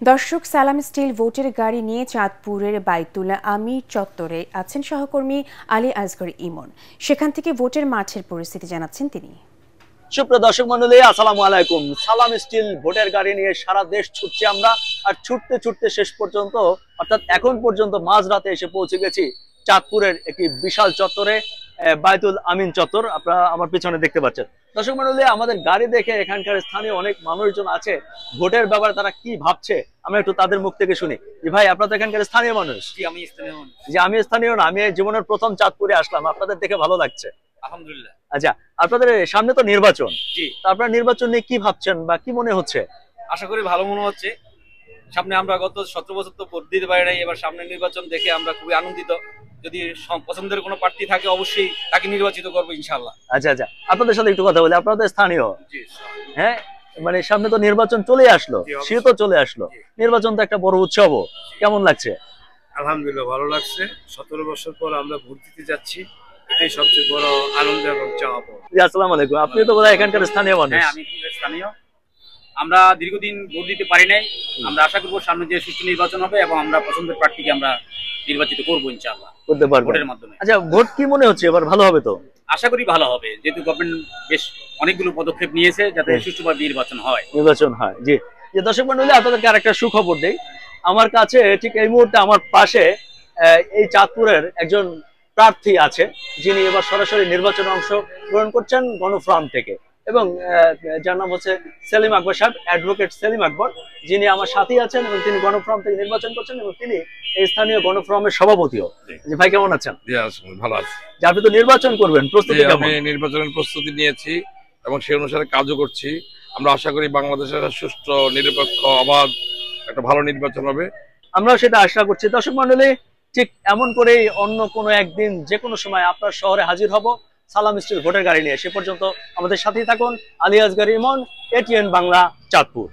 দর্শক, সালাম স্টিল ভোটের গাড়ি নিয়ে চাঁদপুরের বাইতুল আমির চত্বরে আছেন সহকর্মী আলী আসগর ইমন। সেখান থেকে ভোটের মাঠের পরিস্থিতি জানাচ্ছেন তিনি। সুপ্রিয় দর্শক মন্ডলী, আসসালামু আলাইকুম। সালাম স্টিল ভোটের গাড়ি নিয়ে সারা দেশ ছুটছে আমরা, আর ছুটতে ছুটতে শেষ পর্যন্ত অর্থাৎ এখন পর্যন্ত মাঝরাতে এসে পৌঁছে গেছি চাঁদপুরের একটি বিশাল চত্বরে, বাইতুল আমিন চত্বর। আপনারা আমার পিছনে দেখতে পাচ্ছেন। দর্শক মন্ডলী, আমাদের গাড়ি দেখে এখানকার স্থানীয় অনেক মানুষজন আছে, ভোটের ব্যাপারে তারা কি ভাবছে আমরা একটু তাদের মুখ থেকে শুনি। যে ভাই, আপনারা তো এখানকার স্থানীয় মানুষ। আমি স্থানীয় না, আমি জীবনের প্রথম চাঁদপুরে আসলাম, আপনাদের দেখে ভালো লাগছে। আলহামদুলিল্লাহ। আচ্ছা, আপনাদের সামনে তো নির্বাচন, জি, আপনারা নির্বাচন নিয়ে কি ভাবছেন বা কি মনে হচ্ছে? আশা করি ভালো মনে হচ্ছে। সামনে আমরা গত 17 বছর তো ভোট দিতে পারি নাই, এবার সামনে নির্বাচন দেখে আমরা খুবই আনন্দিত। যদি পছন্দের কোনো প্রার্থী থাকে অবশ্যই তাকে নির্বাচিত করবো ইনশাআল্লাহ। আচ্ছা আচ্ছা, আপনাদের সাথে একটু কথা বলি। আপনাদের স্থানীয়, হ্যাঁ, মানে সামনে তো নির্বাচন চলে আসলো, শীতও চলে আসলো, নির্বাচন তো একটা বড় উৎসব, কেমন লাগছে? আলহামদুলিল্লাহ, ভালো লাগছে। 17 বছর পর আমরা ভোট দিতে যাচ্ছি, এটাই সবচেয়ে বড় আনন্দ এবং চাওয়া। আসসালামু আলাইকুম, আপনি তো বোধহয় এখানকার স্থানীয় মানুষ। হ্যাঁ, আমি স্থানীয়। আমরা দীর্ঘদিন ভোট দিতে পারি নাই, আমরা আশা করবো সামনে যে সুষ্ঠু নির্বাচন হবে এবং আমরা পছন্দের প্রার্থীকে আমরা নির্বাচিত করবো ইনশাআল্লাহ, করতে পারবো ভোটের মাধ্যমে। আচ্ছা, ভোট কি মনে হচ্ছে এবার ভালো হবে? তো আশা করি ভালো হবে, যেহেতু গভর্নমেন্ট বেশ অনেকগুলো পদক্ষেপ নিয়েছে যাতে সুষ্ঠুভাবে নির্বাচন হয়। জি। যে দর্শক মন্ডলী, আপনাদেরকে আরেকটা সুখবর দেই। আমার কাছে ঠিক এই মুহূর্তে আমার পাশে এই চাঁদপুরের একজন প্রার্থী আছে, যিনি এবার সরাসরি নির্বাচনে অংশগ্রহণ করছেন গণফোরাম থেকে, এবং যার নাম হচ্ছে সেলিম আকবর সাহেব, অ্যাডভোকেট সেলিম আকবর, যিনি আমার সাথী আছেন এবং তিনি গণফোরাম থেকে নির্বাচন করছেন এবং তিনি এই স্থানীয় গণফোরামের সভাপতিও। জি ভাই, কেমন আছেন? ভালো আছে। আপনি তো নির্বাচন করবেন, প্রস্তুতি কেমন? আমি নির্বাচনের প্রস্তুতি নিয়েছি এবং সেই অনুসারে কাজও করছি। আমরা আশা করি বাংলাদেশের সুষ্ঠু, নিরপেক্ষ, অবাধ একটা ভালো নির্বাচন হবে। আমরাও সেটা আশা করছি। দর্শক মন্ডলী, ঠিক এমন করেই অন্য কোনো একদিন যে কোনো সময় আপনার শহরে হাজির হব সালাম স্টিল ভোটের গাড়ি নিয়ে। সে পর্যন্ত আমাদের সাথেই থাকুন। আলী আসগর ইমন, এটিএন বাংলা, চাঁদপুর।